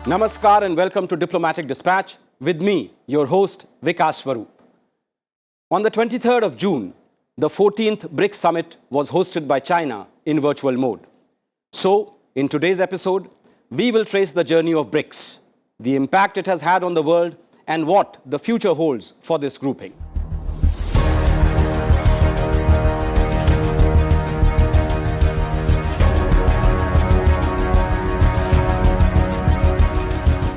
Namaskar and welcome to Diplomatic Dispatch with me, your host, Vikas Swarup. On the 23rd of June, the 14th BRICS Summit was hosted by China in virtual mode. So, in today's episode, we will trace the journey of BRICS, the impact it has had on the world, and what the future holds for this grouping.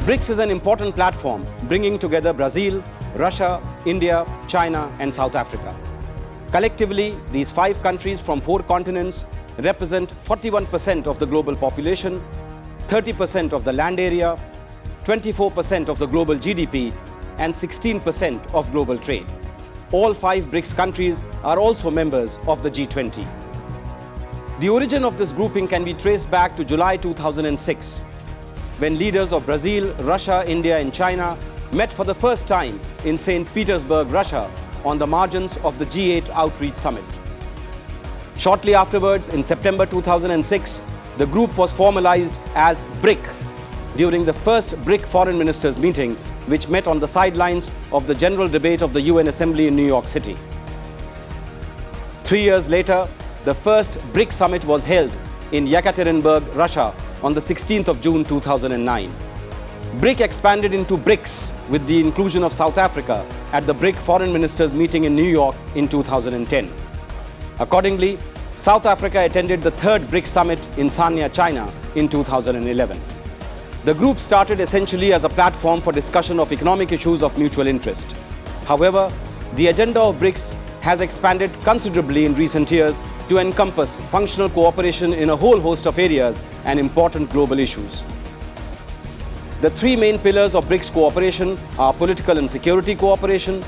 BRICS is an important platform bringing together Brazil, Russia, India, China, and South Africa. Collectively, these 5 countries from 4 continents represent 41% of the global population, 30% of the land area, 24% of the global GDP, and 16% of global trade. All 5 BRICS countries are also members of the G20. The origin of this grouping can be traced back to July 2006, when leaders of Brazil, Russia, India, and China met for the first time in St. Petersburg, Russia, on the margins of the G8 Outreach Summit. Shortly afterwards, in September 2006, the group was formalized as BRIC during the first BRIC Foreign Ministers meeting, which met on the sidelines of the general debate of the UN Assembly in New York City. 3 years later, the first BRIC Summit was held in Yekaterinburg, Russia, on the 16th of June 2009. BRIC expanded into BRICS with the inclusion of South Africa at the BRIC Foreign Ministers meeting in New York in 2010. Accordingly, South Africa attended the 3rd BRIC Summit in Sanya, China in 2011. The group started essentially as a platform for discussion of economic issues of mutual interest. However, the agenda of BRICS has expanded considerably in recent years to encompass functional cooperation in a whole host of areas and important global issues. The 3 main pillars of BRICS cooperation are political and security cooperation,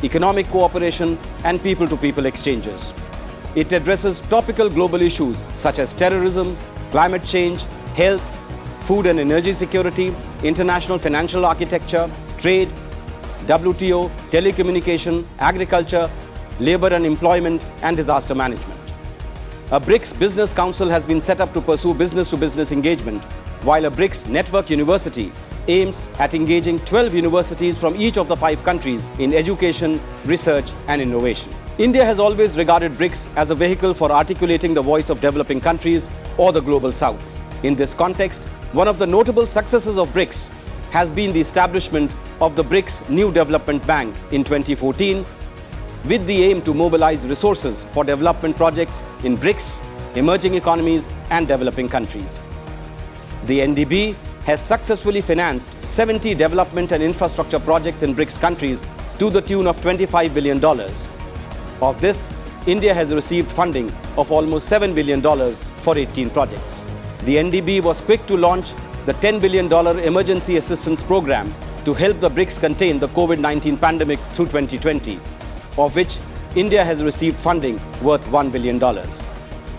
economic cooperation, and people-to-people exchanges. It addresses topical global issues such as terrorism, climate change, health, food and energy security, international financial architecture, trade, WTO, telecommunication, agriculture, labor and employment, and disaster management. A BRICS Business Council has been set up to pursue business-to-business engagement, while a BRICS Network University aims at engaging 12 universities from each of the 5 countries in education, research, and innovation. India has always regarded BRICS as a vehicle for articulating the voice of developing countries or the global south. In this context, one of the notable successes of BRICS has been the establishment of the BRICS New Development Bank in 2014, with the aim to mobilize resources for development projects in BRICS, emerging economies, and developing countries. The NDB has successfully financed 70 development and infrastructure projects in BRICS countries to the tune of $25 billion. Of this, India has received funding of almost $7 billion for 18 projects. The NDB was quick to launch the $10 billion Emergency Assistance Program to help the BRICS contain the COVID-19 pandemic through 2020, of which India has received funding worth $1 billion.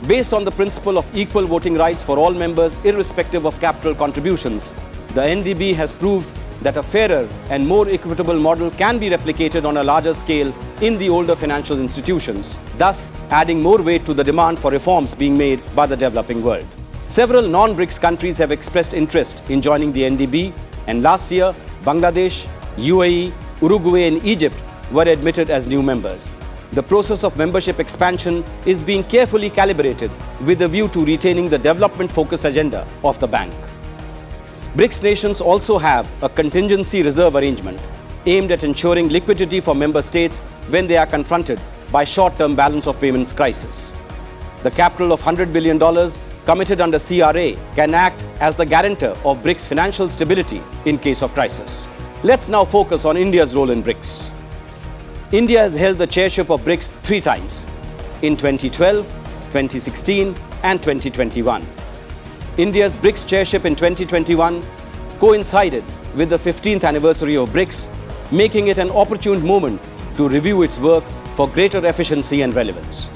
Based on the principle of equal voting rights for all members irrespective of capital contributions, the NDB has proved that a fairer and more equitable model can be replicated on a larger scale in the older financial institutions, thus adding more weight to the demand for reforms being made by the developing world. Several non-BRICS countries have expressed interest in joining the NDB, and last year, Bangladesh, UAE, Uruguay, and Egypt were admitted as new members. The process of membership expansion is being carefully calibrated with a view to retaining the development-focused agenda of the bank. BRICS nations also have a contingency reserve arrangement aimed at ensuring liquidity for member states when they are confronted by short-term balance of payments crisis. The capital of $100 billion committed under CRA can act as the guarantor of BRICS financial stability in case of crisis. Let's now focus on India's role in BRICS. India has held the chairship of BRICS 3 times, in 2012, 2016, and 2021. India's BRICS chairship in 2021 coincided with the 15th anniversary of BRICS, making it an opportune moment to review its work for greater efficiency and relevance.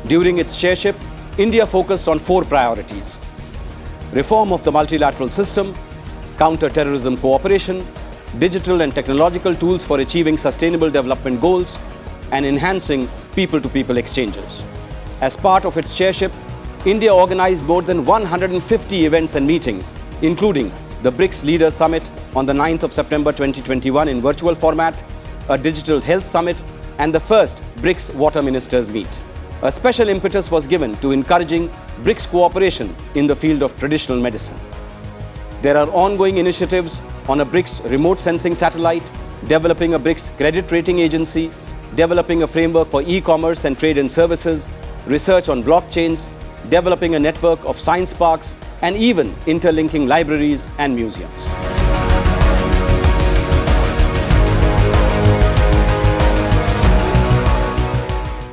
During its chairship, India focused on 4 priorities: reform of the multilateral system, counter-terrorism cooperation, digital and technological tools for achieving sustainable development goals, and enhancing people-to-people exchanges. As part of its chairship, India organized more than 150 events and meetings, including the BRICS Leaders Summit on the 9th of September 2021 in virtual format, a digital health summit, and the first BRICS Water Ministers meet. A special impetus was given to encouraging BRICS cooperation in the field of traditional medicine. There are ongoing initiatives on a BRICS remote sensing satellite, developing a BRICS credit rating agency, developing a framework for e-commerce and trade and services, research on blockchains, developing a network of science parks, and even interlinking libraries and museums.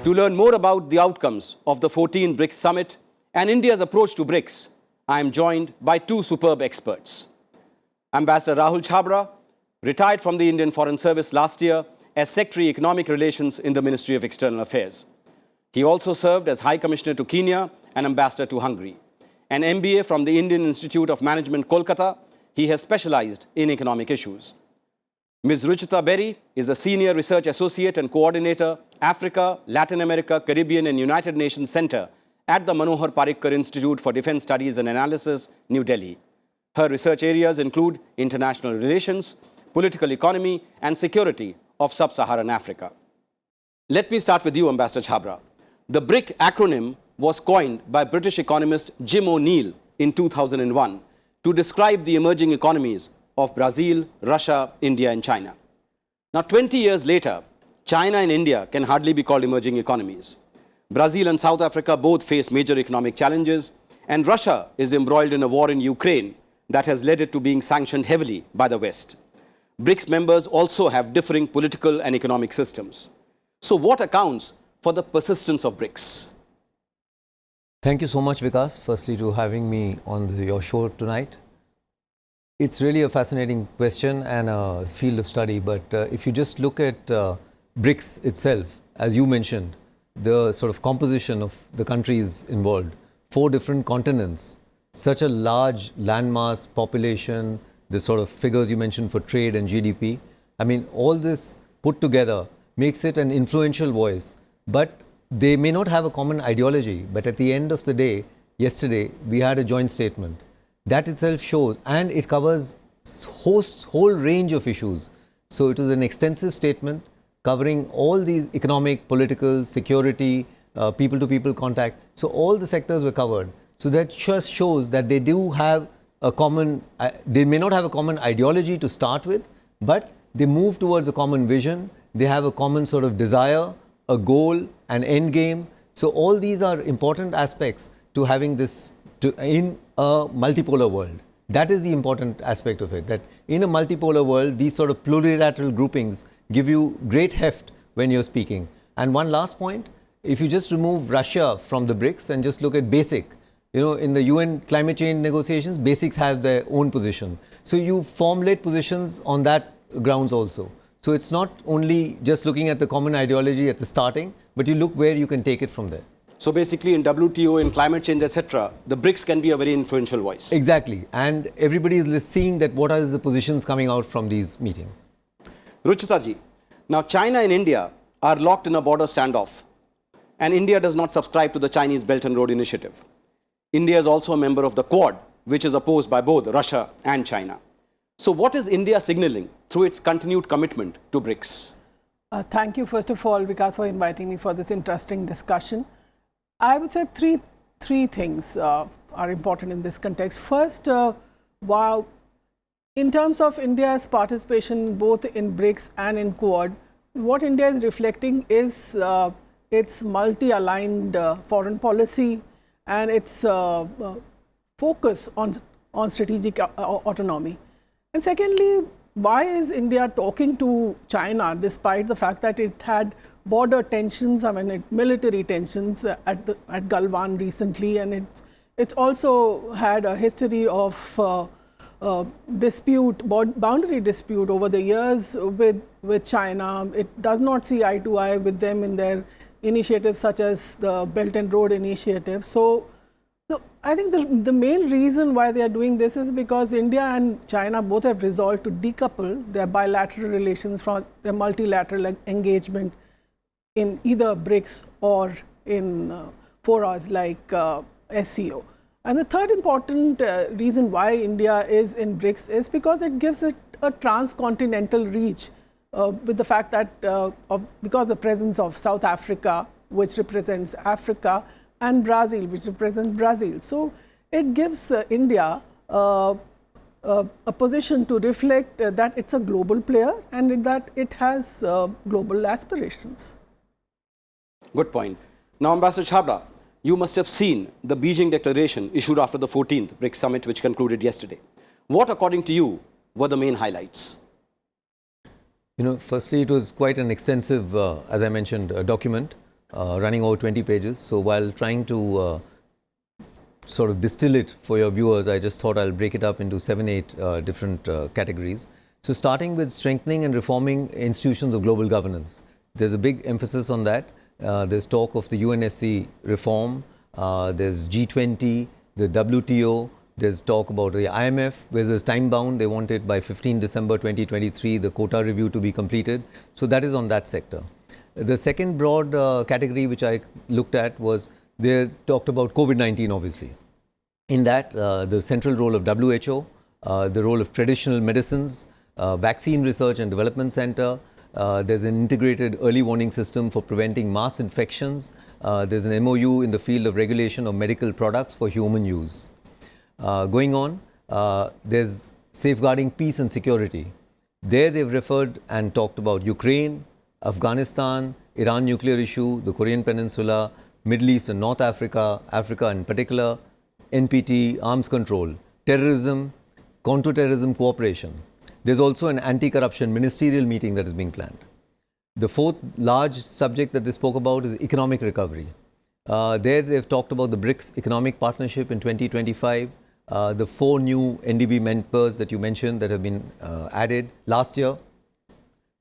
To learn more about the outcomes of the 14th BRICS Summit and India's approach to BRICS, I am joined by two superb experts. Ambassador Rahul Chhabra, retired from the Indian Foreign Service last year as Secretary Economic Relations in the Ministry of External Affairs. He also served as High Commissioner to Kenya and Ambassador to Hungary. An MBA from the Indian Institute of Management, Kolkata, he has specialized in economic issues. Ms. Ruchita Beri is a Senior Research Associate and Coordinator, Africa, Latin America, Caribbean and United Nations Center at the Manohar Parrikar Institute for Defense Studies and Analysis, New Delhi. Her research areas include international relations, political economy and security of sub-Saharan Africa. Let me start with you, Ambassador Chhabra. The BRIC acronym was coined by British economist Jim O'Neill in 2001 to describe the emerging economies of Brazil, Russia, India and China. Now 20 years later, China and India can hardly be called emerging economies. Brazil and South Africa both face major economic challenges, and Russia is embroiled in a war in Ukraine that has led it to being sanctioned heavily by the West. BRICS members also have differing political and economic systems. So what accounts for the persistence of BRICS? Thank you so much, Vikas, firstly to having me on your show tonight. It's really a fascinating question and a field of study, but if you just look at BRICS itself, as you mentioned, the sort of composition of the countries involved, 4 different continents, such a large landmass, population, the sort of figures you mentioned for trade and GDP, I mean, all this put together makes it an influential voice, but they may not have a common ideology, but at the end of the day, yesterday, we had a joint statement. That itself shows, and it covers whole range of issues. So it was an extensive statement covering all these economic, political, security, people-to-people contact. So all the sectors were covered. So that just shows that they do have a common, they may not have a common ideology to start with, but they move towards a common vision. They have a common sort of desire, a goal, an end game. So all these are important aspects to having this in a multipolar world. That is the important aspect of it, that in a multipolar world, these sort of plurilateral groupings give you great heft when you're speaking. And one last point, if you just remove Russia from the BRICS and just look at BASIC, you know, in the UN climate change negotiations, BASICs have their own position. So you formulate positions on that grounds also. So it's not only just looking at the common ideology at the starting, but you look where you can take it from there. So basically in WTO, in climate change, etc., the BRICS can be a very influential voice. Exactly. And everybody is seeing that what are the positions coming out from these meetings. Ruchita ji, now China and India are locked in a border standoff, and India does not subscribe to the Chinese Belt and Road Initiative. India is also a member of the Quad, which is opposed by both Russia and China. So what is India signaling through its continued commitment to BRICS? Thank you, first of all, Vikas, for inviting me for this interesting discussion. I would say three things are important in this context. First, wow, in terms of India's participation both in BRICS and in Quad, what India is reflecting is its multi-aligned foreign policy and its focus on strategic autonomy. And secondly, why is India talking to China despite the fact that it had border tensions, I mean military tensions at Galwan recently, and it's also had a history of boundary dispute over the years with China. It does not see eye to eye with them in their initiatives such as the Belt and Road Initiative. So I think the main reason why they are doing this is because India and China both have resolved to decouple their bilateral relations from their multilateral engagement in either BRICS or in forums like SCO. And the third important reason why India is in BRICS is because it gives it a transcontinental reach with the fact that because the presence of South Africa, which represents Africa, and Brazil, which represents Brazil. So it gives India a position to reflect that it's a global player and that it has global aspirations. Good point. Now, Ambassador Chhabra, you must have seen the Beijing Declaration issued after the 14th BRICS Summit, which concluded yesterday. What, according to you, were the main highlights? You know, firstly, it was quite an extensive, as I mentioned, document running over 20 pages. So while trying to sort of distill it for your viewers, I just thought I'll break it up into 7-8 different categories. So starting with strengthening and reforming institutions of global governance. There's a big emphasis on that. There's talk of the UNSC reform, there's G20, the WTO, there's talk about the IMF, where there's time bound. They want it by 15 December 2023, the quota review to be completed. So that is on that sector. The second broad category which I looked at was they talked about COVID-19, obviously. In that, the central role of WHO, the role of traditional medicines, vaccine research and development center. There's an integrated early warning system for preventing mass infections. There's an MOU in the field of regulation of medical products for human use. Going on, there's safeguarding peace and security. There they've referred and talked about Ukraine, Afghanistan, Iran nuclear issue, the Korean Peninsula, Middle East and North Africa, Africa in particular, NPT, arms control, terrorism, counter-terrorism cooperation. There's also an anti-corruption ministerial meeting that is being planned. The fourth large subject that they spoke about is economic recovery. There they've talked about the BRICS economic partnership in 2025, the 4 new NDB members that you mentioned that have been added last year,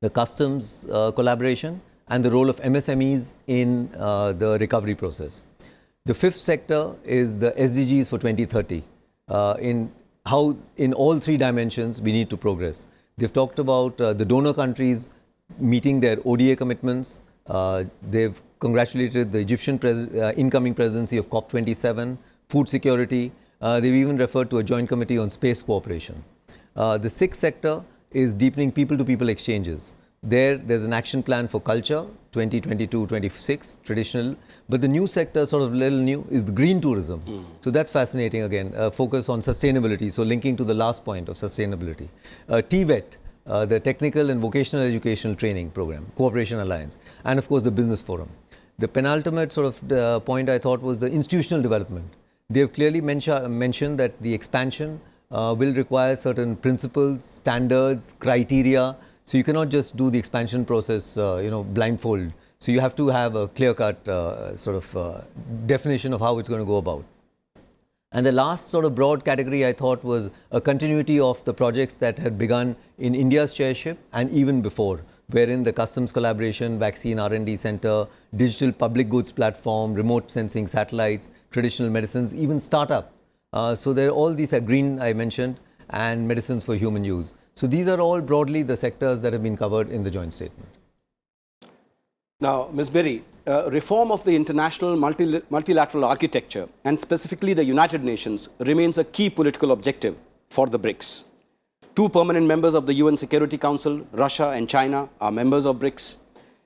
the customs collaboration, and the role of MSMEs in the recovery process. The fifth sector is the SDGs for 2030. In how in all 3 dimensions we need to progress. They've talked about the donor countries meeting their ODA commitments. They've congratulated the Egyptian incoming presidency of COP27, food security. They've even referred to a joint committee on space cooperation. The sixth sector is deepening people-to-people exchanges. There's an action plan for culture, 2022-26, traditional. But the new sector, sort of little new, is the green tourism. So that's fascinating again, focus on sustainability. So linking to the last point of sustainability. TVET, the Technical and Vocational Educational Training Program, Cooperation Alliance. And of course, the Business Forum. The penultimate sort of point I thought was the institutional development. They have clearly mentioned that the expansion will require certain principles, standards, criteria. So you cannot just do the expansion process, blindfold. So you have to have a clear-cut definition of how it's going to go about. And the last sort of broad category I thought was a continuity of the projects that had begun in India's chairship and even before, wherein the customs collaboration, vaccine R&D center, digital public goods platform, remote sensing satellites, traditional medicines, even startup. So there are all these green I mentioned and medicines for human use. So these are all broadly the sectors that have been covered in the joint statement. Now, Ms. Beri, reform of the international multilateral architecture and specifically the United Nations remains a key political objective for the BRICS. 2 permanent members of the UN Security Council, Russia and China, are members of BRICS.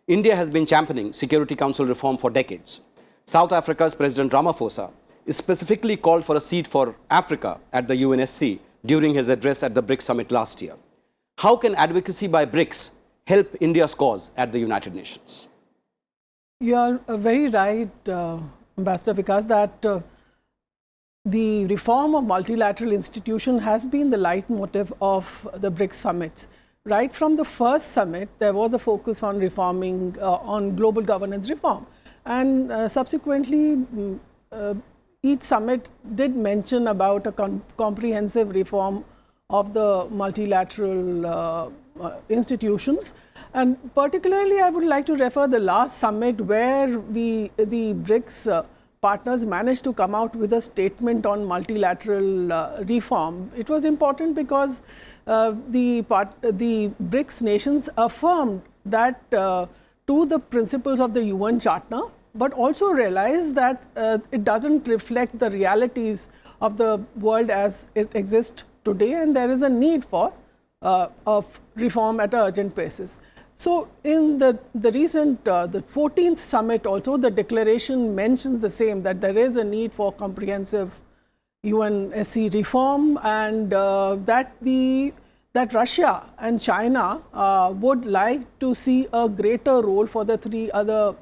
India has been championing Security Council reform for decades. South Africa's President Ramaphosa is specifically called for a seat for Africa at the UNSC during his address at the BRICS Summit last year. How can advocacy by BRICS help India's cause at the United Nations? You are very right, Ambassador Vikas, that the reform of multilateral institution has been the leitmotif of the BRICS summits. Right from the first summit, there was a focus on reforming, on global governance reform. And subsequently, each summit did mention about a comprehensive reform of the multilateral institutions. And particularly, I would like to refer the last summit where the BRICS partners managed to come out with a statement on multilateral reform. It was important because the BRICS nations affirmed that to the principles of the UN Charter, but also realized that it doesn't reflect the realities of the world as it exists today, and there is a need for of reform at an urgent basis. So, in the recent the 14th summit also, the declaration mentions the same, that there is a need for comprehensive UNSC reform, and that Russia and China would like to see a greater role for the three other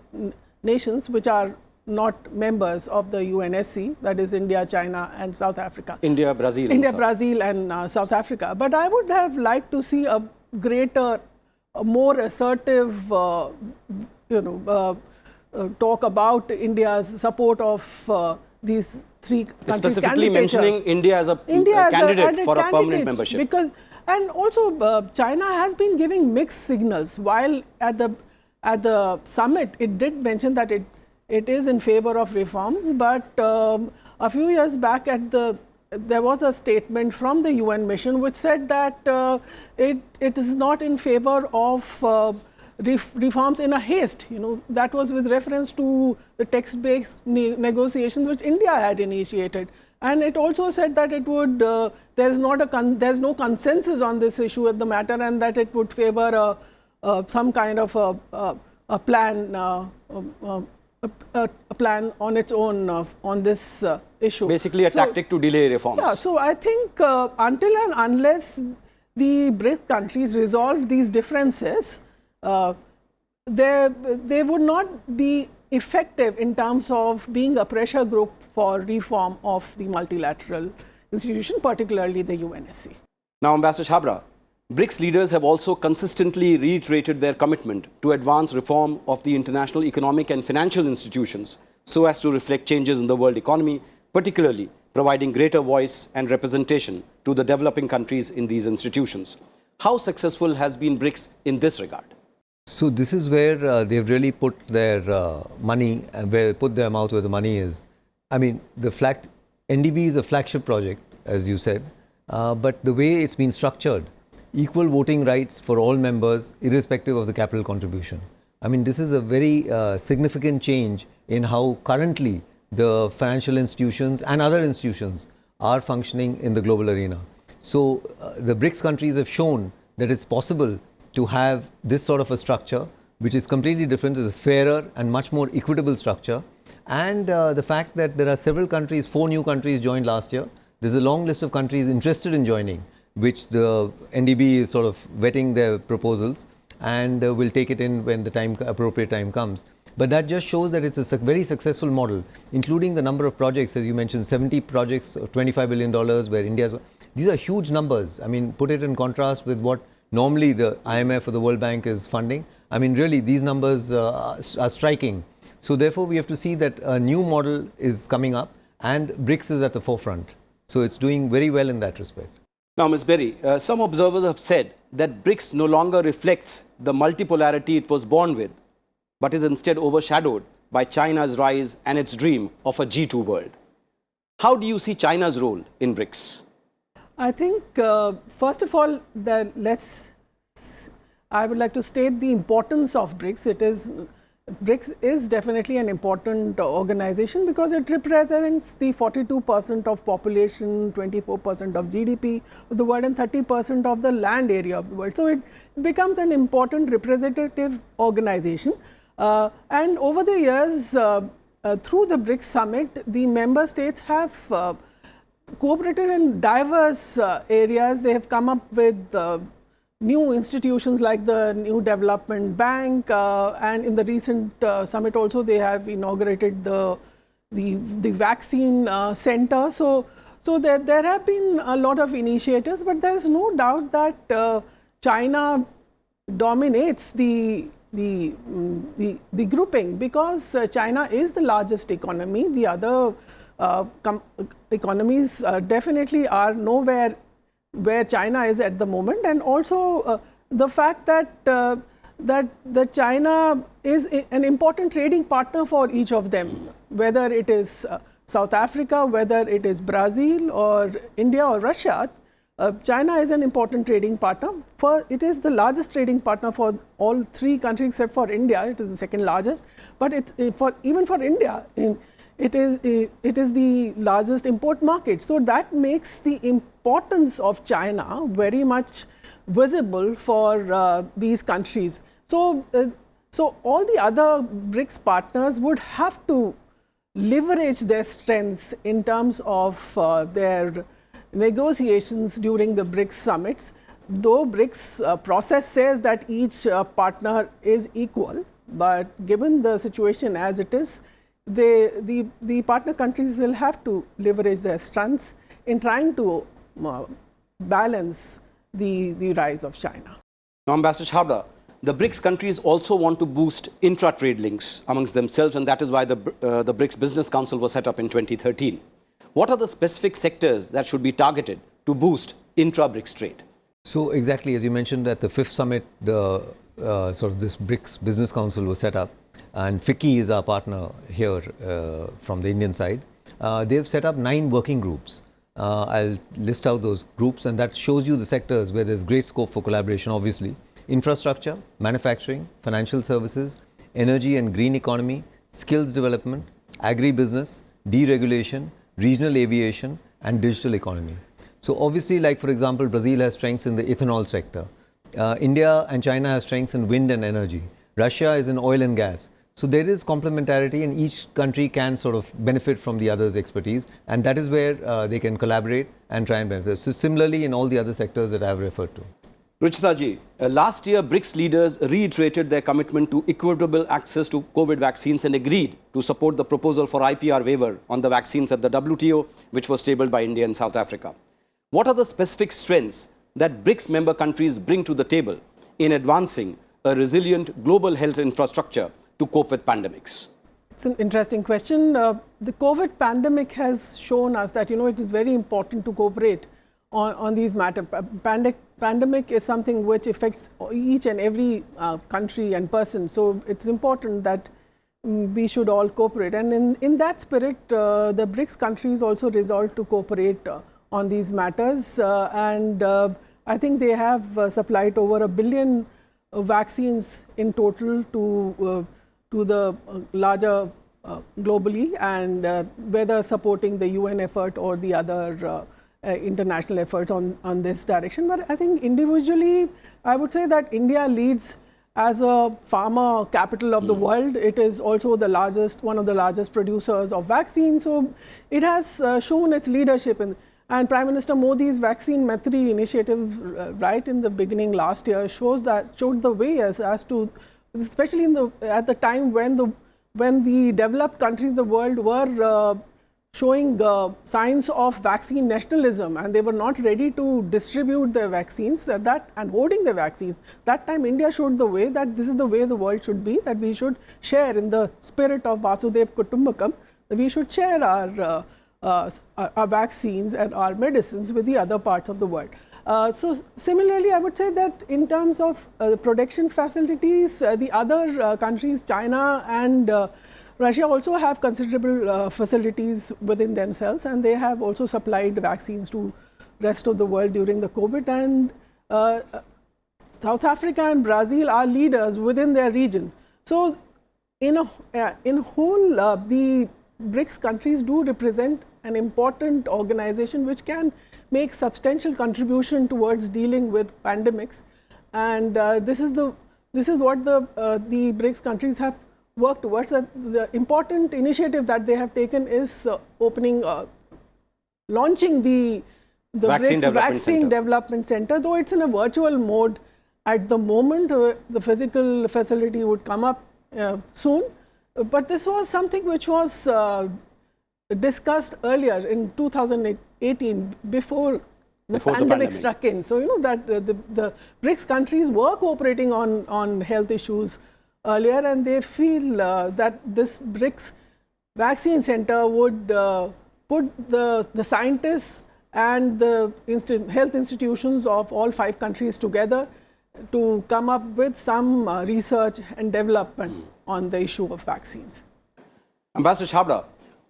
nations which are not members of the UNSC, that is India, China and South Africa. India, Brazil. India, Brazil and South Africa. But I would have liked to see a greater, more assertive, talk about India's support of these three countries. Specifically mentioning India as a candidate for a permanent membership. Because, and also China has been giving mixed signals. While at the summit, it did mention that it is in favor of reforms, but a few years back there was a statement from the UN mission which said that it is not in favor of reforms in a haste. That was with reference to the text-based negotiations which India had initiated, and it also said that it would there's no consensus on this issue at the matter, and that it would favor some kind of a plan. A plan on its own on this issue. Basically a tactic to delay reforms. Yeah, so I think until and unless the BRICS countries resolve these differences, they would not be effective in terms of being a pressure group for reform of the multilateral institution, particularly the UNSC. Now, Ambassador Chhabra, BRICS leaders have also consistently reiterated their commitment to advance reform of the international economic and financial institutions so as to reflect changes in the world economy, particularly providing greater voice and representation to the developing countries in these institutions. How successful has been BRICS in this regard? So this is where they've really put their money, put their mouth where the money is. I mean, NDB is a flagship project, as you said, but the way it's been structured, equal voting rights for all members irrespective of the capital contribution. I mean, this is a very significant change in how currently the financial institutions and other institutions are functioning in the global arena. So the BRICS countries have shown that it's possible to have this sort of a structure which is completely different, is a fairer and much more equitable structure. And the fact that there are several countries, 4 new countries joined last year, there's a long list of countries interested in joining, which the NDB is sort of vetting their proposals and will take it in when the appropriate time comes. But that just shows that it's a very successful model, including the number of projects, as you mentioned, 70 projects, $25 billion, where India's. These are huge numbers. I mean, put it in contrast with what normally the IMF or the World Bank is funding. I mean, really, these numbers are striking. So therefore, we have to see that a new model is coming up and BRICS is at the forefront. So it's doing very well in that respect. Now, Ms. Beri, some observers have said that BRICS no longer reflects the multipolarity it was born with, but is instead overshadowed by China's rise and its dream of a G2 world. How do you see China's role in BRICS? I think, first of all, I would like to state the importance of BRICS. BRICS is definitely an important organization because it represents the 42% of population, 24% of GDP of the world and 30% of the land area of the world. So it becomes an important representative organization. And over the years, through the BRICS Summit, the member states have cooperated in diverse areas. They have come up with new institutions like the new development bank, and in the recent summit also they have inaugurated the vaccine center. So there have been a lot of initiatives, but there is no doubt that China dominates the grouping because China is the largest economy. The other economies definitely are nowhere where China is at the moment, and also the fact that China is an important trading partner for each of them, whether it is South Africa, whether it is Brazil or India or Russia. China is an important trading partner. It is the largest trading partner for all 3 countries except for India. It is the second largest, but even for India, it is the largest import market. So that makes the importance of China very much visible for these countries. So, so all the other BRICS partners would have to leverage their strengths in terms of their negotiations during the BRICS summits. Though BRICS process says that each partner is equal, but given the situation as it is, the partner countries will have to leverage their strengths in trying to balance the rise of China. Now, Ambassador Chhabra, the BRICS countries also want to boost intra-trade links amongst themselves, and that is why the BRICS Business Council was set up in 2013. What are the specific sectors that should be targeted to boost intra-BRICS trade? So exactly, as you mentioned, at the 5th summit, the sort of this BRICS Business Council was set up, and FICCI is our partner here from the Indian side. They've set up 9 working groups. I'll list out those groups, and that shows you the sectors where there's great scope for collaboration, obviously. Infrastructure, manufacturing, financial services, energy and green economy, skills development, agribusiness, deregulation, regional aviation, and digital economy. So obviously, like for example, Brazil has strengths in the ethanol sector. India and China have strengths in wind and energy. Russia is in oil and gas. So there is complementarity, and each country can sort of benefit from the other's expertise, and that is where they can collaborate and try and benefit. So similarly in all the other sectors that I have referred to. Ruchita ji, last year BRICS leaders reiterated their commitment to equitable access to COVID vaccines and agreed to support the proposal for IPR waiver on the vaccines at the WTO, which was tabled by India and South Africa. What are the specific strengths that BRICS member countries bring to the table in advancing a resilient global health infrastructure to cope with pandemics? It's an interesting question. The COVID pandemic has shown us that, it is very important to cooperate on these matters. Pandemic is something which affects each and every country and person. So it's important that we should all cooperate. And in that spirit, the BRICS countries also resolved to cooperate on these matters. And I think they have supplied over 1 billion vaccines in total to the larger globally, and whether supporting the UN effort or the other international efforts on this direction. But I think individually, I would say that India leads as a pharma capital of the world. It is also the largest, one of the largest producers of vaccines. So it has shown its leadership and Prime Minister Modi's Vaccine Maitri initiative right in the beginning last year showed the way as to, especially at the time when the developed countries in the world were showing signs of vaccine nationalism, and they were not ready to distribute their vaccines and hoarding their vaccines. That time India showed the way that this is the way the world should be, that we should share in the spirit of Vasudev Kutumbakam, that we should share our vaccines and our medicines with the other parts of the world. So similarly, I would say that in terms of production facilities, the other countries, China and Russia, also have considerable facilities within themselves, and they have also supplied vaccines to rest of the world during the COVID. And South Africa and Brazil are leaders within their regions. So in whole, the BRICS countries do represent an important organization which can make substantial contribution towards dealing with pandemics, and this is what the BRICS countries have worked towards. The important initiative that they have taken is launching the BRICS Vaccine Development Center, though it's in a virtual mode at the moment. The physical facility would come up soon, but this was something which was discussed earlier in 2018 before the pandemic struck in. So that the BRICS countries were cooperating on health issues earlier, and they feel that this BRICS Vaccine Center would put the scientists and the health institutions of all 5 countries together to come up with some research and development on the issue of vaccines. Ambassador Chhabra,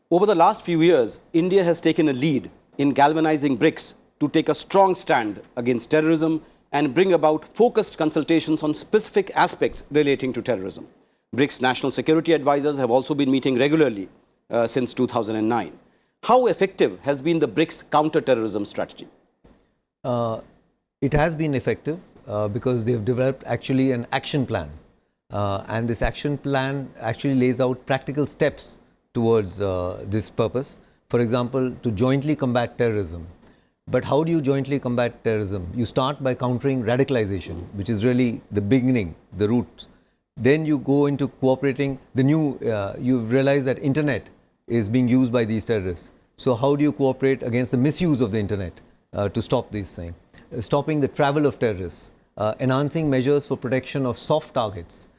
over the last few years, India has taken a lead in galvanizing BRICS to take a strong stand against terrorism and bring about focused consultations on specific aspects relating to terrorism. BRICS national security advisors have also been meeting regularly since 2009. How effective has been the BRICS counter-terrorism strategy? It has been effective because they've developed actually an action plan. And this action plan actually lays out practical steps towards this purpose. For example, to jointly combat terrorism. But how do you jointly combat terrorism? You start by countering radicalization, which is really the beginning, the root. Then you go into cooperating. You realize that internet is being used by these terrorists. So how do you cooperate against the misuse of the internet to stop these things? Stopping the travel of terrorists, enhancing measures for protection of soft targets,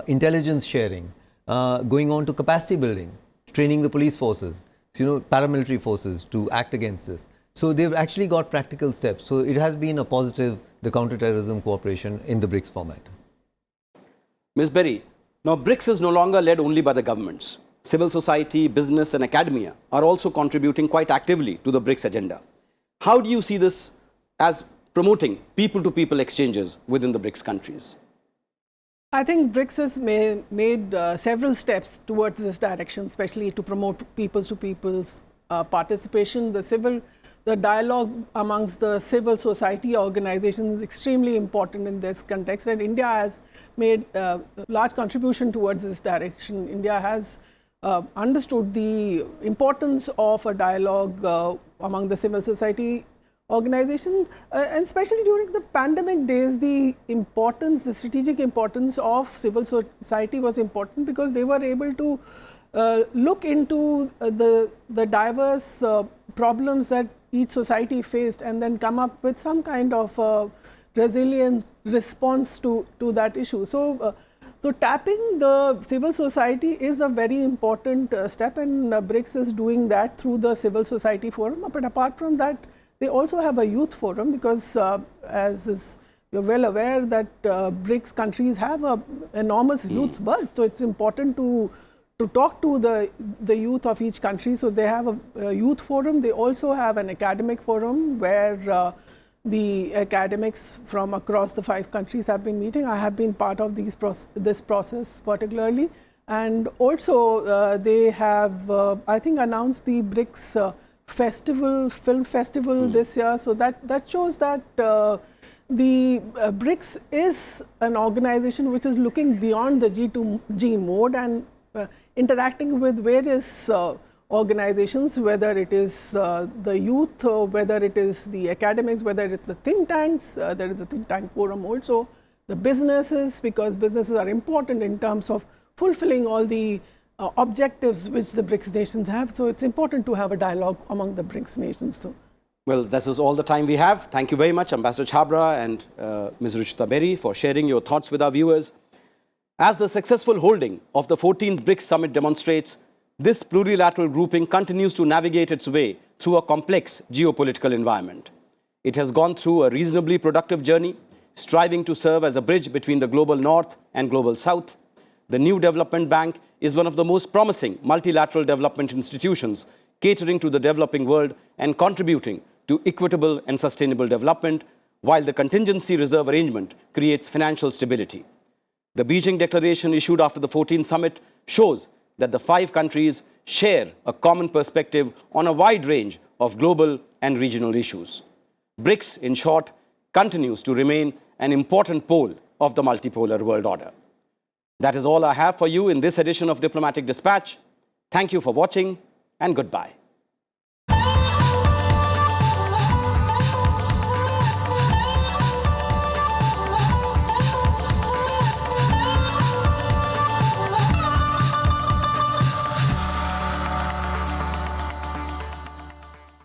intelligence sharing, going on to capacity building, training the police forces, paramilitary forces to act against this. So they've actually got practical steps. So it has been a positive, the counter-terrorism cooperation in the BRICS format. Ms. Beri, now BRICS is no longer led only by the governments. Civil society, business and academia are also contributing quite actively to the BRICS agenda. How do you see this as promoting people-to-people exchanges within the BRICS countries? I think BRICS has made several steps towards this direction, especially to promote peoples-to-peoples participation. The dialogue amongst the civil society organizations is extremely important in this context, and India has made a large contribution towards this direction. India has understood the importance of a dialogue among the civil society organization, and especially during the pandemic days, the strategic importance of civil society was important because they were able to look into the diverse problems that each society faced and then come up with some kind of resilient response to that issue. So tapping the civil society is a very important step, and BRICS is doing that through the Civil Society Forum. But apart from that, they also have a youth forum because you're well aware that BRICS countries have an enormous youth birth. So it's important to talk to the youth of each country. So they have a youth forum. They also have an academic forum where the academics from across the 5 countries have been meeting. I have been part of this process particularly. And also they have, I think, announced the BRICS film festival this year. So that shows that the BRICS is an organization which is looking beyond the G2G mode and interacting with various organizations, whether it is the youth, whether it is the academics, whether it's the think tanks. There is a think tank forum also, the businesses, because businesses are important in terms of fulfilling all the objectives which the BRICS nations have. So it's important to have a dialogue among the BRICS nations. So, well, this is all the time we have. Thank you very much, Ambassador Chhabra and Ms. Ruchita Beri, for sharing your thoughts with our viewers. As the successful holding of the 14th BRICS Summit demonstrates, this plurilateral grouping continues to navigate its way through a complex geopolitical environment. It has gone through a reasonably productive journey, striving to serve as a bridge between the global north and global south. The new development bank is one of the most promising multilateral development institutions catering to the developing world and contributing to equitable and sustainable development, while the contingency reserve arrangement creates financial stability. The Beijing Declaration issued after the 14th summit shows that the 5 countries share a common perspective on a wide range of global and regional issues. BRICS, in short, continues to remain an important pole of the multipolar world order. That is all I have for you in this edition of Diplomatic Dispatch. Thank you for watching, and goodbye.